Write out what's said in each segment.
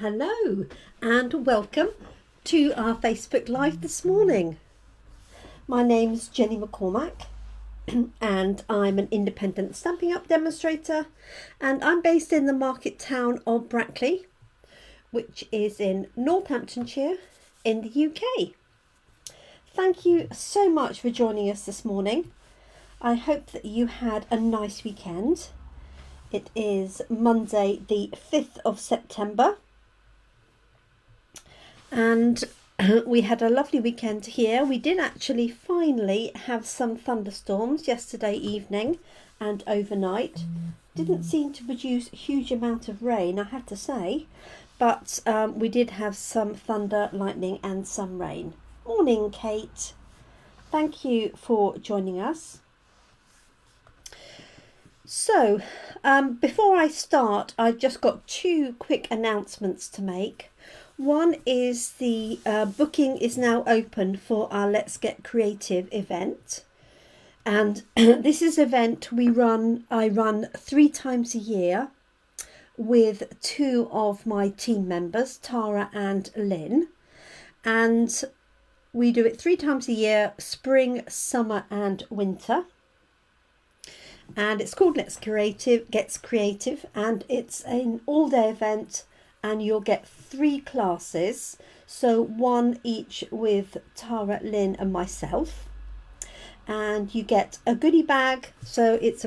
Hello and welcome to our Facebook Live this morning. My name's Jenny McCormack and I'm an independent Stampin' Up demonstrator, and I'm based in the market town of Brackley, which is in Northamptonshire in the UK. Thank you so much for joining us this morning. I hope that you had a nice weekend. It is Monday the 5th of September. And we had a lovely weekend here. We did actually finally have some thunderstorms yesterday evening and overnight. Didn't seem to produce a huge amount of rain, I have to say, but we did have some thunder, lightning and some rain. Morning, Kate. Thank you for joining us. So, before I start, I've just got two quick announcements to make. One is the booking is now open for our Let's Get Creative event, and this is an event I run 3 times a year with 2 of my team members, Tara and Lynn, and we do it 3 times a year, spring, summer and winter. And it's called Let's Gets Creative, and it's an all-day event, and you'll get 3 classes, so 1 each with Tara, Lynn and myself, and you get a goodie bag. So it's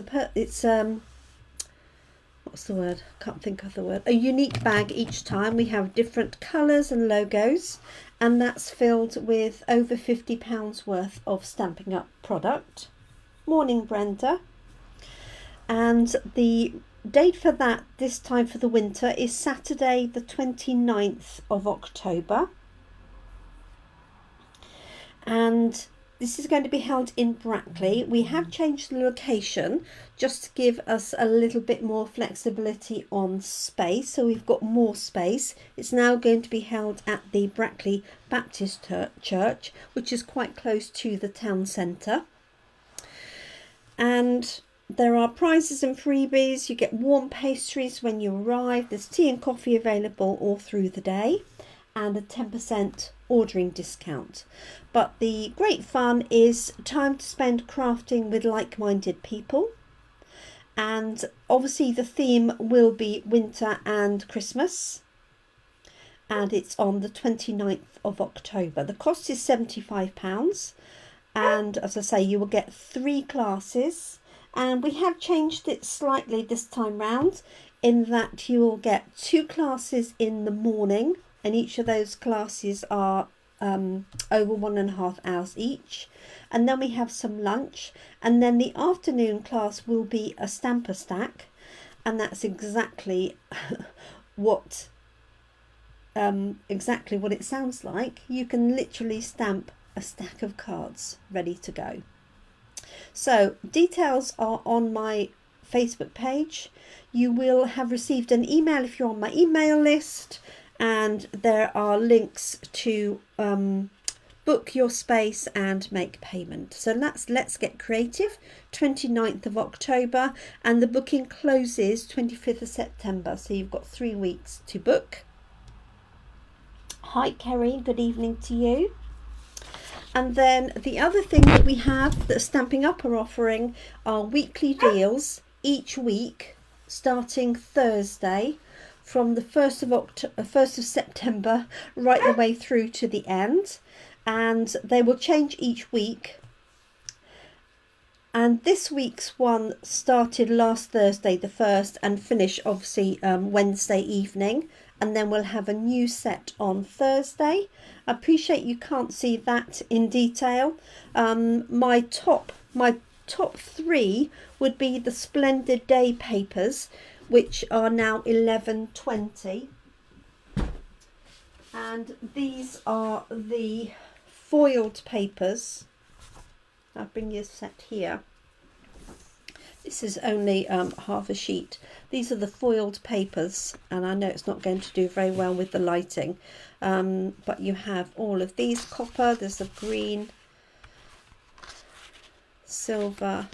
what's the word, can't think of the word, a unique bag each time. We have different colours and logos, and that's filled with over £50 worth of Stampin' Up product. Morning, Brenda. And the date for that this time for the winter is Saturday the 29th of October, and this is going to be held in Brackley. We have changed the location just to give us a little bit more flexibility on space, so we've got more space. It's now going to be held at the Brackley Baptist Church, which is quite close to the town centre, and there are prizes and freebies. You get warm pastries when you arrive. There's tea and coffee available all through the day, and a 10% ordering discount. But the great fun is time to spend crafting with like-minded people. And obviously the theme will be winter and Christmas. And it's on the 29th of October. The cost is £75. And as I say, you will get 3 classes. And we have changed it slightly this time round, in that you will get 2 classes in the morning, and each of those classes are over 1.5 hours each, and then we have some lunch, and then the afternoon class will be a stamper stack, and that's exactly what it sounds like. You can literally stamp a stack of cards ready to go. So details are on my Facebook page. You will have received an email if you're on my email list, and there are links to book your space and make payment. So Let's Get Creative, 29th of October, and the booking closes 25th of September, so you've got 3 weeks to book. Hi Kerry, good evening to you. And then the other thing that we have that Stampin' Up are offering are weekly deals each week, starting Thursday from the 1st of September right the way through to the end, and they will change each week. And this week's one started last Thursday the 1st and finished obviously Wednesday evening, and then we'll have a new set on Thursday. I appreciate you can't see that in detail. My top 3 would be the Splendid Day papers, which are now £11.20, and these are the foiled papers. I'll bring you a set here. This is only half a sheet. These are the foiled papers, and I know it's not going to do very well with the lighting, but you have all of these copper, there's a green, silver,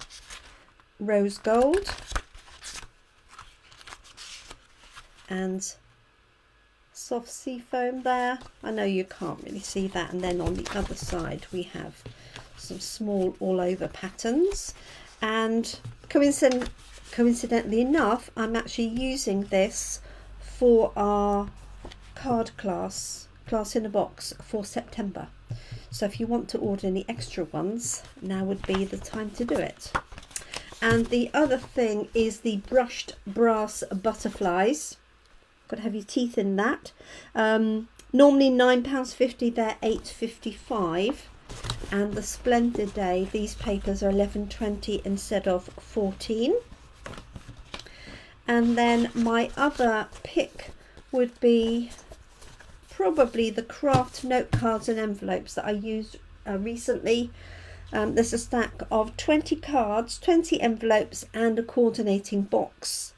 rose gold, and soft sea foam there. I know you can't really see that. And then on the other side we have some small all over patterns, and coincidentally enough, I'm actually using this for our card class in a box for September. So if you want to order any extra ones, now would be the time to do it. And the other thing is the brushed brass butterflies. Got to have your teeth in that. Normally £9.50, they're £8.55. And the Splendid Day, these papers are £11.20 instead of £14. And then my other pick would be probably the craft note cards and envelopes that I used recently. There's a stack of 20 cards, 20 envelopes and a coordinating box,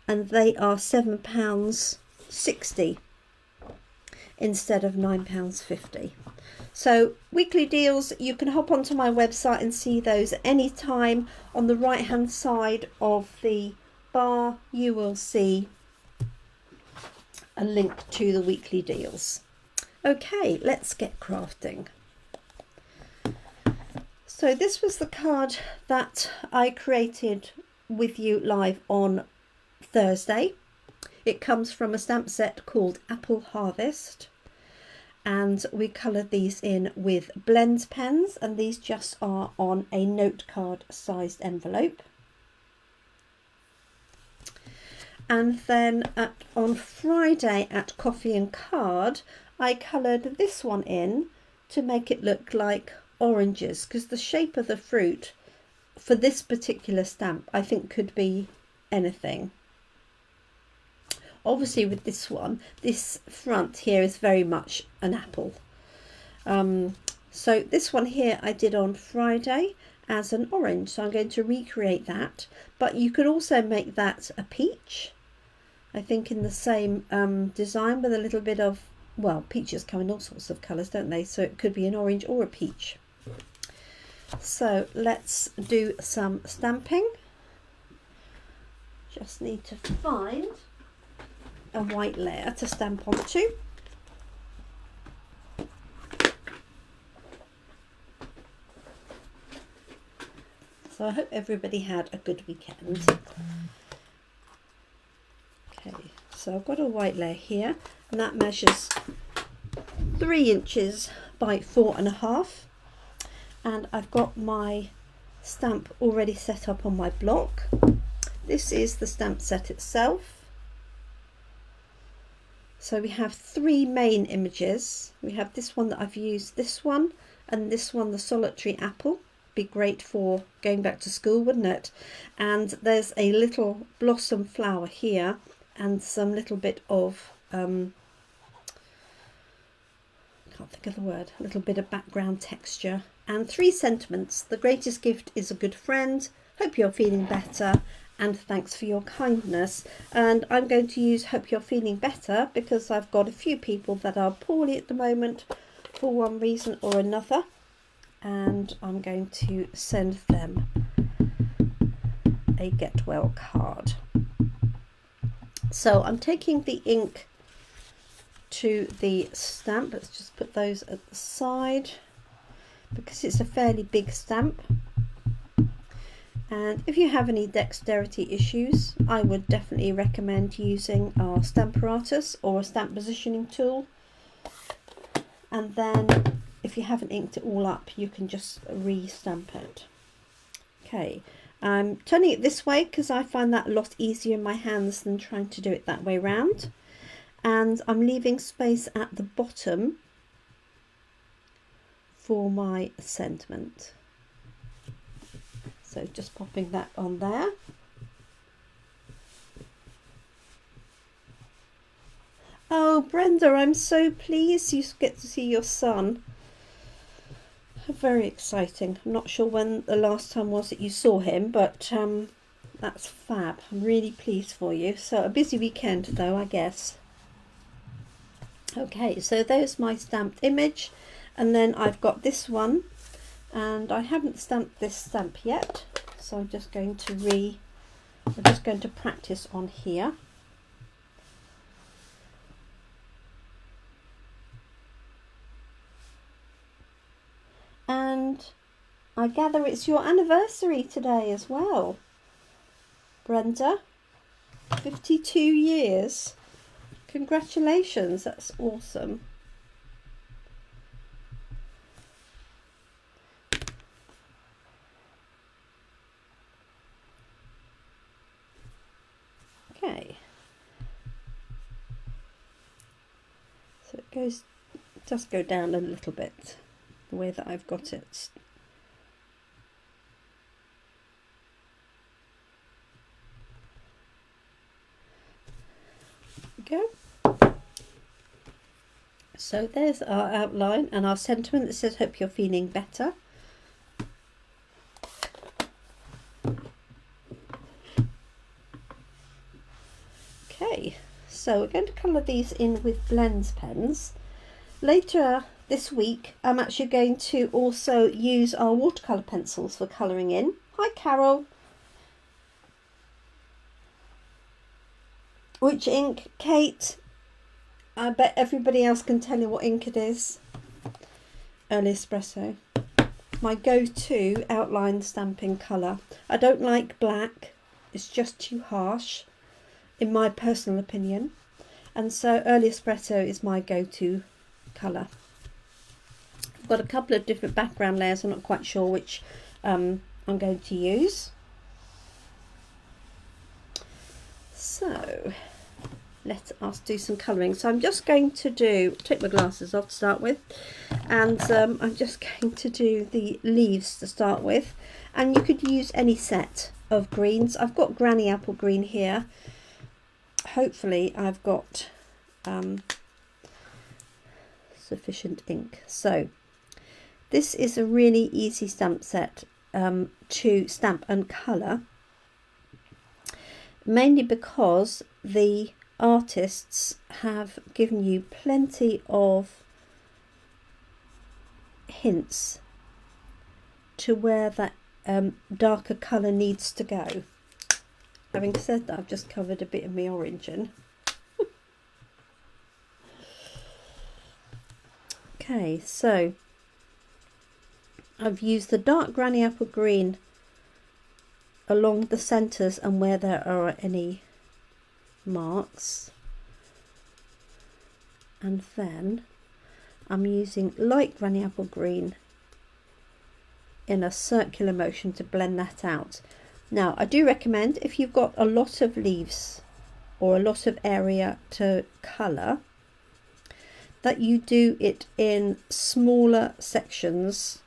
and they are £7.60 instead of £9.50. So weekly deals, you can hop onto my website and see those anytime. On the right hand side of the bar you will see a link to the weekly deals. Okay, let's get crafting. So this was the card that I created with you live on Thursday. It comes from a stamp set called Apple Harvest, and we coloured these in with Blends pens, and these just are on a note card sized envelope. And then on Friday at Coffee and Card, I coloured this one in to make it look like oranges, because the shape of the fruit for this particular stamp I think could be anything. Obviously with this one, this front here is very much an apple. So this one here I did on Friday as an orange, so I'm going to recreate that. But you could also make that a peach, I think, in the same design with a little bit of, well, peaches come in all sorts of colours, don't they? So it could be an orange or a peach. So let's do some stamping. Just need to find a white layer to stamp onto. So I hope everybody had a good weekend. Okay, so I've got a white layer here, and that measures 3 inches by 4.5. And I've got my stamp already set up on my block. This is the stamp set itself. So we have 3 main images. We have this one that I've used, this one, and this one, the solitary apple. Be great for going back to school, wouldn't it? And there's a little blossom flower here, and some little bit of can't think of the word, a little bit of background texture, and 3 sentiments. The greatest gift is a good friend, hope you're feeling better, and thanks for your kindness. And I'm going to use hope you're feeling better because I've got a few people that are poorly at the moment for one reason or another, and I'm going to send them a get well card. So I'm taking the ink to the stamp. Let's just put those at the side because it's a fairly big stamp. And if you have any dexterity issues, I would definitely recommend using our Stamparatus or a stamp positioning tool. And then if you haven't inked it all up, you can just re-stamp it. Okay, I'm turning it this way because I find that a lot easier in my hands than trying to do it that way round. And I'm leaving space at the bottom for my sentiment. So just popping that on there. Oh, Brenda, I'm so pleased you get to see your son. Very exciting. I'm not sure when the last time was that you saw him, but that's fab. I'm really pleased for you. So a busy weekend though, I guess. Okay, so there's my stamped image, and then I've got this one, and I haven't stamped this stamp yet, so I'm just going to practice on here. I gather it's your anniversary today as well, Brenda. 52 years. Congratulations, that's awesome. Okay. So it does go down a little bit, the way that I've got it. Go. So there's our outline and our sentiment that says hope you're feeling better. Okay, so we're going to colour these in with Blends pens. Later this week I'm actually going to also use our watercolour pencils for colouring in. Hi Carol. Which ink? Kate? I bet everybody else can tell you what ink it is. Early Espresso. My go-to outline stamping colour. I don't like black. It's just too harsh, in my personal opinion. And so Early Espresso is my go-to colour. I've got a couple of different background layers. I'm not quite sure which I'm going to use. So let us do some colouring. So I'm just going to take my glasses off to start with, and I'm just going to do the leaves to start with, and you could use any set of greens. I've got Granny Apple Green here. Hopefully I've got sufficient ink. So this is a really easy stamp set to stamp and colour, mainly because the artists have given you plenty of hints to where that darker colour needs to go. Having said that, I've just covered a bit of my orange in. Okay, so I've used the dark Granny Apple Green along the centres and where there are any marks, and then I'm using light Granny Apple Green in a circular motion to blend that out. Now I do recommend, if you've got a lot of leaves or a lot of area to colour, that you do it in smaller sections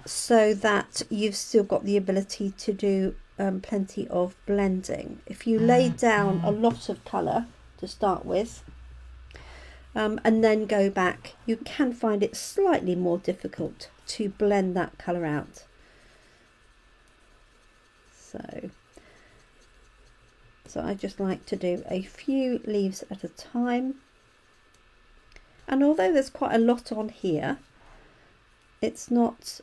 so that you've still got the ability to do plenty of blending. If you lay down a lot of colour to start with and then go back, you can find it slightly more difficult to blend that colour out. So I just like to do a few leaves at a time, and although there's quite a lot on here, it's not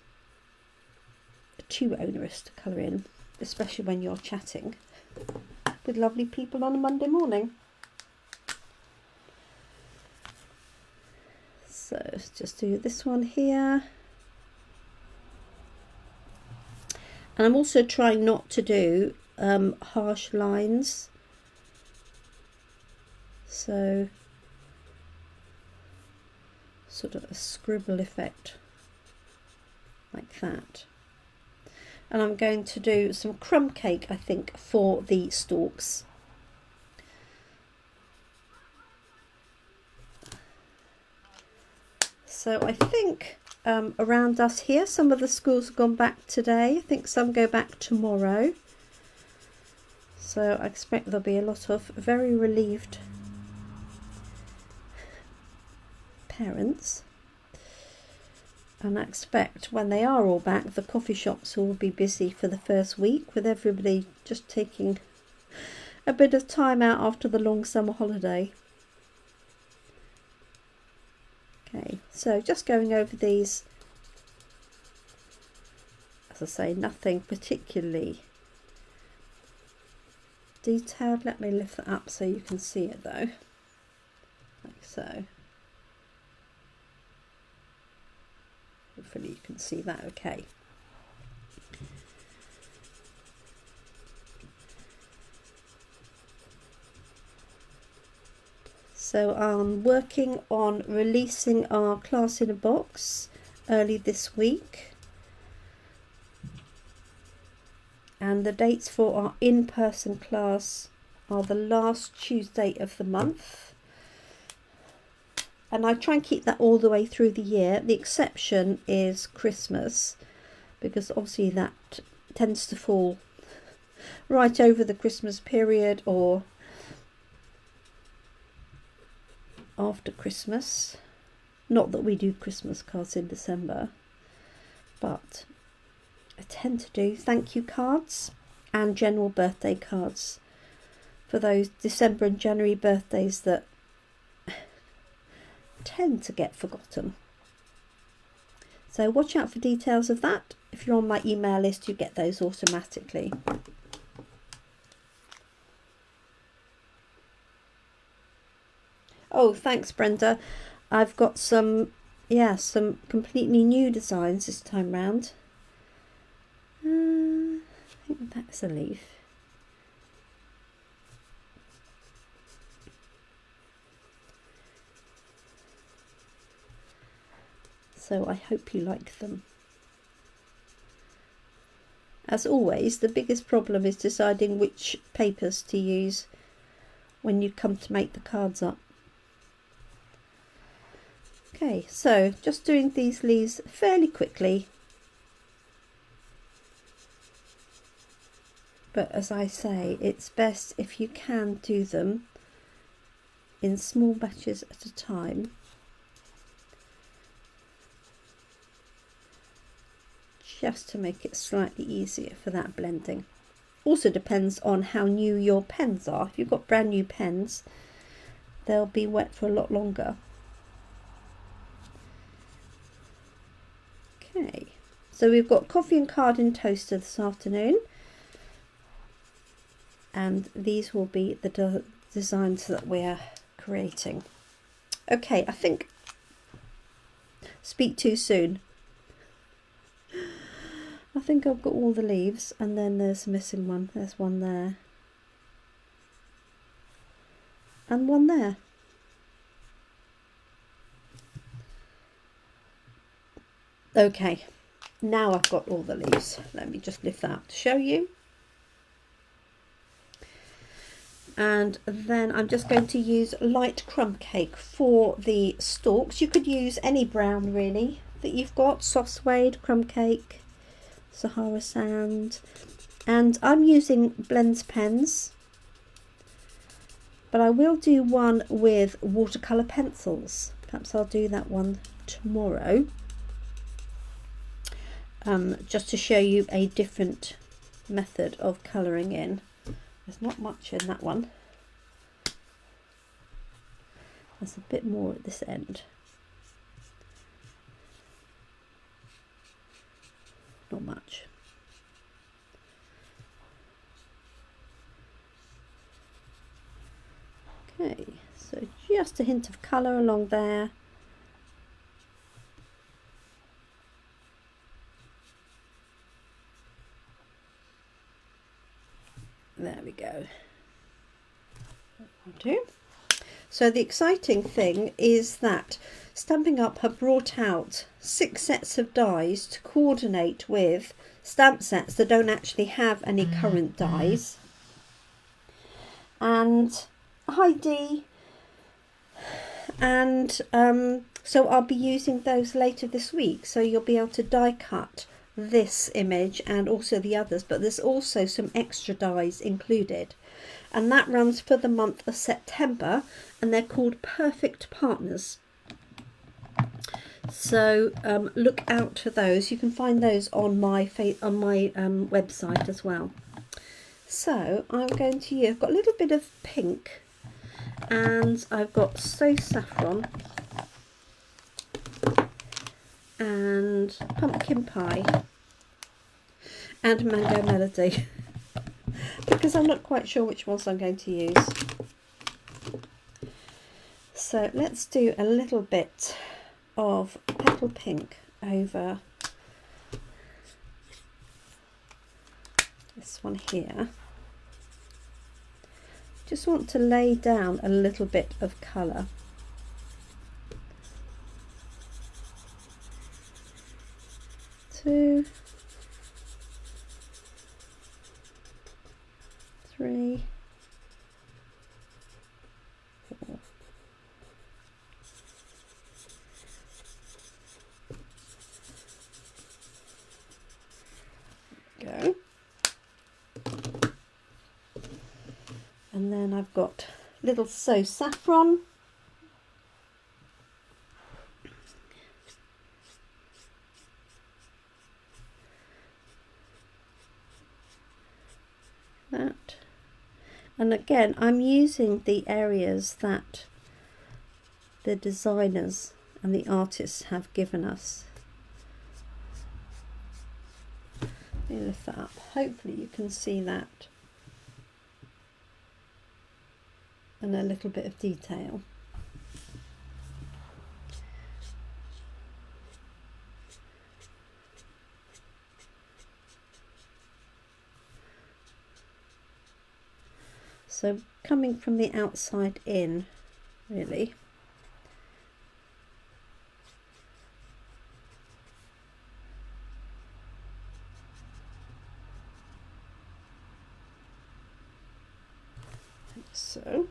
too onerous to colour in, especially when you're chatting with lovely people on a Monday morning. So let's just do this one here. And I'm also trying not to do harsh lines. So sort of a scribble effect like that. And I'm going to do some crumb cake, I think, for the stalks. So I think around us here, some of the schools have gone back today. I think some go back tomorrow. So I expect there'll be a lot of very relieved parents. And I expect when they are all back, the coffee shops will be busy for the first week, with everybody just taking a bit of time out after the long summer holiday. Okay, so just going over these, as I say, nothing particularly detailed. Let me lift that up so you can see it though, like so. Hopefully you can see that okay. So I'm working on releasing our class in a box early this week. And the dates for our in-person class are the last Tuesday of the month. And I try and keep that all the way through the year. The exception is Christmas, because obviously that tends to fall right over the Christmas period or after Christmas. Not that we do Christmas cards in December, but I tend to do thank you cards and general birthday cards for those December and January birthdays that tend to get forgotten. So watch out for details of that. If you're on my email list, you get those automatically. Oh, thanks, Brenda. I've got some completely new designs this time round. I think that's a leaf. So I hope you like them. As always, the biggest problem is deciding which papers to use when you come to make the cards up. Okay, so just doing these leaves fairly quickly. But as I say, it's best if you can do them in small batches at a time. Just to make it slightly easier for that blending. Also depends on how new your pens are. If you've got brand new pens, they'll be wet for a lot longer. Okay, so we've got coffee and card and toaster this afternoon, and these will be the designs that we're creating. Okay, I think speak too soon. I think I've got all the leaves, and then there's a missing one. There's one there and one there. Okay, now I've got all the leaves. Let me just lift that up to show you. And then I'm just going to use light crumb cake for the stalks. You could use any brown really that you've got, soft suede, crumb cake, Sahara sand, and I'm using Blends pens, but I will do one with watercolour pencils. Perhaps I'll do that one tomorrow, just to show you a different method of colouring in. There's not much in that one. There's a bit more at this end. Not much. Okay, so just a hint of colour along there. There we go. That'll do. So the exciting thing is that Stampin' Up have brought out 6 sets of dies to coordinate with stamp sets that don't actually have any current dies. And hi Dee. And so I'll be using those later this week, so you'll be able to die cut this image and also the others, but there's also some extra dies included, and that runs for the month of September, and they're called Perfect Partners. So look out for those. You can find those on my website as well. So I'm going to use, I've got a little bit of pink, and I've got So Saffron and Pumpkin Pie and Mango Melody because I'm not quite sure which ones I'm going to use. So let's do a little bit of petal pink over this one here, Just want to lay down a little bit of colour. Two, three, four. Go. And then I've got little So Saffron. That. And again, I'm using the areas that the designers and the artists have given us. Let me lift that up. Hopefully you can see that. And a little bit of detail. So coming from the outside in, really. Like so.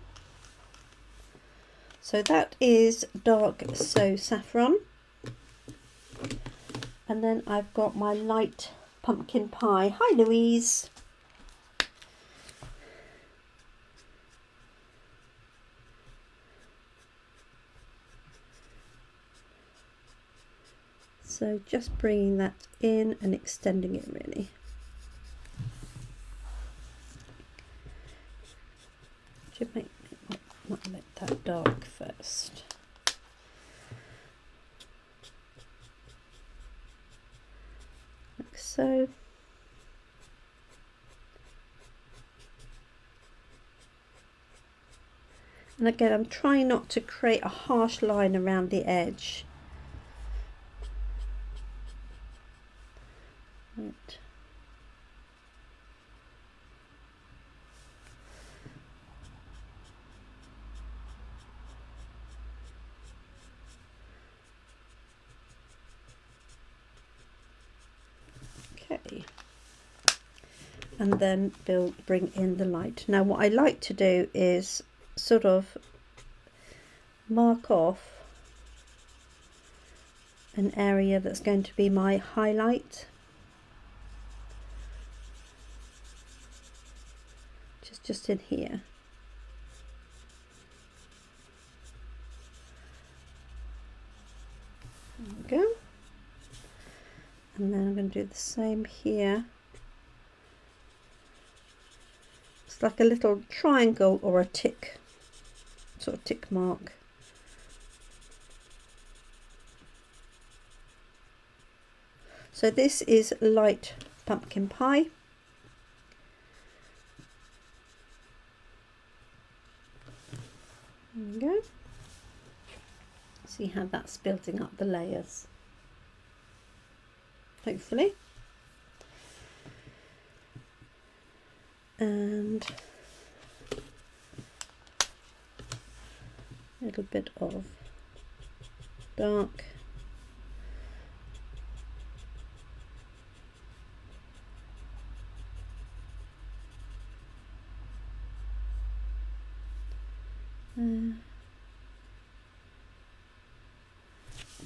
So that is dark So Saffron. And then I've got my light pumpkin pie. Hi Louise. So just bringing that in and extending it really. Should make that dark first. Like so. And again, I'm trying not to create a harsh line around the edge. Right. Okay. And then bring in the light. Now what I like to do is sort of mark off an area that's going to be my highlight. Just in here. There we go. And then I'm going to do the same here. It's like a little triangle or a tick, sort of tick mark. So this is light pumpkin pie. There we go. See how that's building up the layers. Hopefully. And a little bit of dark.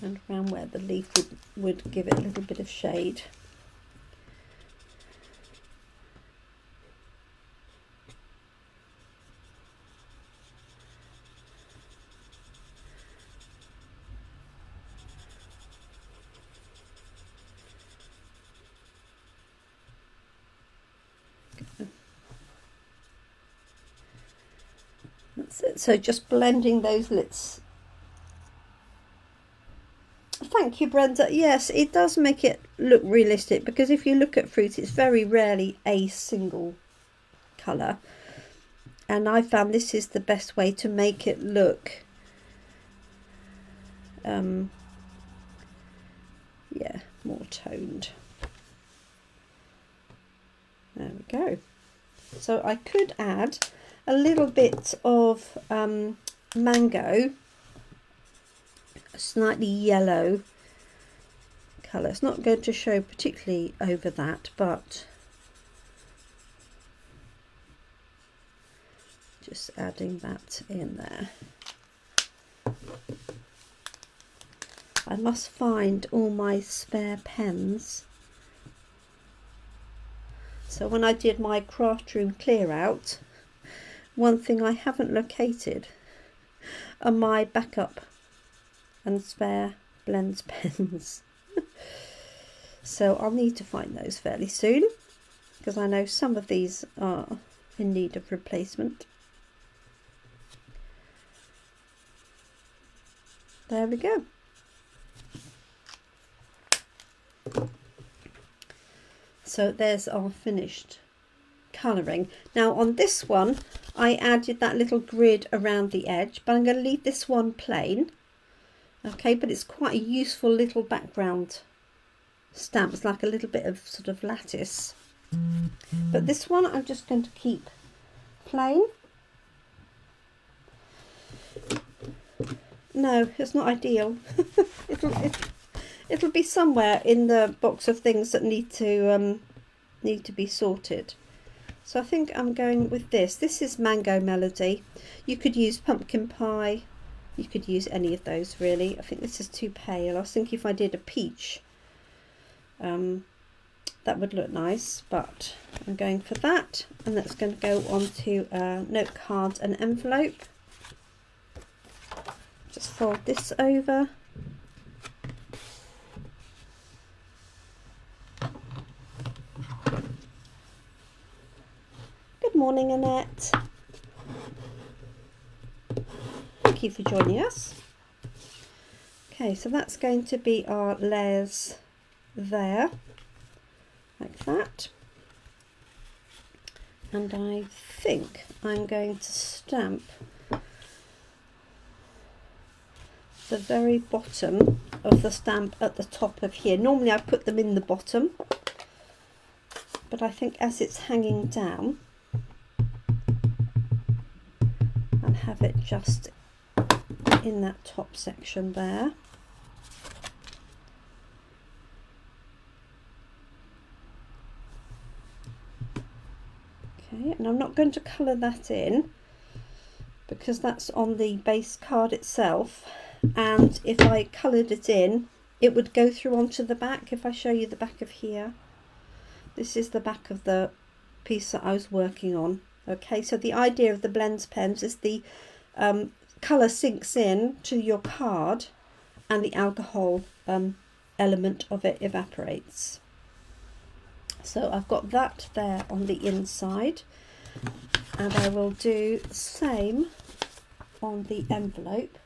And around where the leaf would give it a little bit of shade. That's it. So just blending those lips. Thank you, Brenda. Yes, it does make it look realistic, because if you look at fruit, it's very rarely a single colour. And I found this is the best way to make it look, yeah, more toned. There we go. So I could add a little bit of mango, a slightly yellow colour. It's not going to show particularly over that, but just adding that in there. I must find all my spare pens. So when I did my craft room clear out, one thing I haven't located are my backup and spare blends pens. So I'll need to find those fairly soon, because I know some of these are in need of replacement. There we go. So there's our finished colouring. Now on this one I added that little grid around the edge, but I'm going to leave this one plain. Okay, but it's quite a useful little background stamp. It's like a little bit of sort of lattice. But this one I'm just going to keep plain. No, it's not ideal. It'll be somewhere in the box of things that need to be sorted. So I think I'm going with this. This is Mango Melody. You could use Pumpkin Pie. You could use any of those really. I think this is too pale. I was thinking if I did a peach, that would look nice, but I'm going for that. And that's going to go onto a note card and envelope. Just fold this over. Good morning, Annette. Thank you for joining us. Okay, so that's going to be our layers there, like that. And I think I'm going to stamp the very bottom of the stamp at the top of here. Normally I put them in the bottom, but I think as it's hanging down, I'll have it just in that top section there. Okay, and I'm not going to colour that in because that's on the base card itself, and if I coloured it in it would go through onto the back. If I show you the back of here, this is the back of the piece that I was working on. Okay, so the idea of the blends pens is the colour sinks in to your card and the alcohol element of it evaporates. So I've got that there on the inside, and I will do the same on the envelope,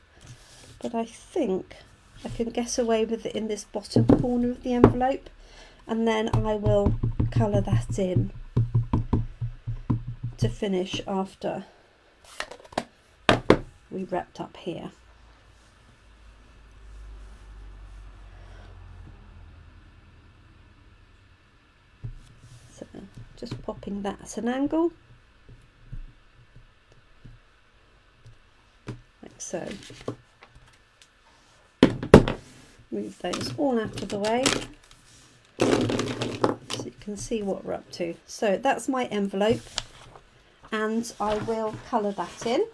but I think I can get away with it in this bottom corner of the envelope, and then I will colour that in to finish after we wrapped up here. So just popping that at an angle, like so. Move those all out of the way so you can see what we're up to. So that's my envelope, and I will colour that in.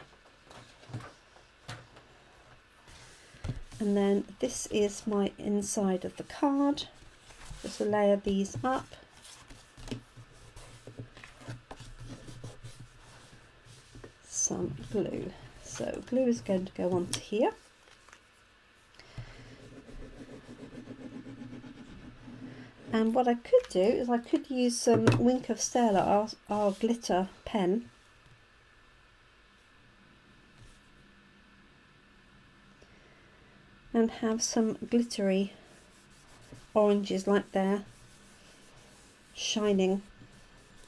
And then this is my inside of the card. Just layer these up. Some glue. So glue is going to go onto here. And what I could do is I could use some Wink of Stella, our glitter pen. And have some glittery oranges like there, shining.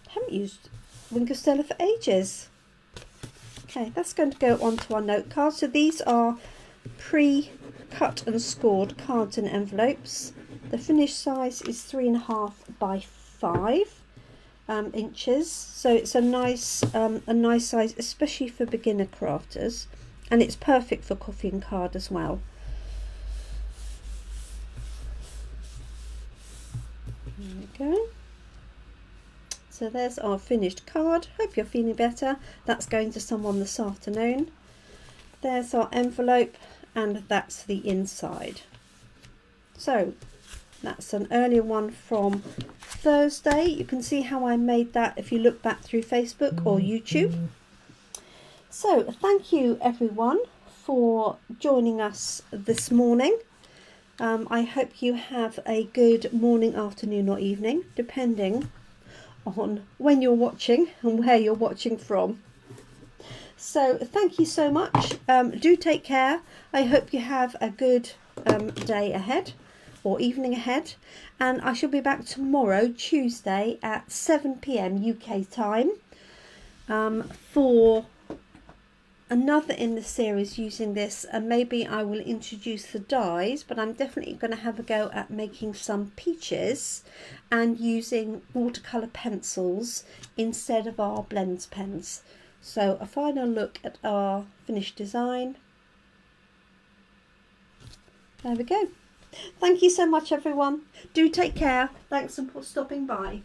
I haven't used Wink of Stella for ages. Okay, that's going to go onto our note card. So these are pre-cut and scored cards and envelopes. The finished size is 3.5 by 5, inches, so it's a nice size, especially for beginner crafters, and it's perfect for coffee and card as well. There we go. So there's our finished card. Hope you're feeling better. That's going to someone this afternoon. There's our envelope, and that's the inside. So that's an earlier one from Thursday. You can see how I made that if you look back through Facebook or YouTube. So thank you everyone for joining us this morning. I hope you have a good morning, afternoon or evening, depending on when you're watching and where you're watching from. So thank you so much. Do take care. I hope you have a good day ahead or evening ahead, and I shall be back tomorrow, Tuesday at 7 p.m. UK time, for another in the series using this, and maybe I will introduce the dies, but I'm definitely going to have a go at making some peaches and using watercolour pencils instead of our blends pens. So a final look at our finished design. There we go. Thank you so much everyone. Do take care. Thanks for stopping by.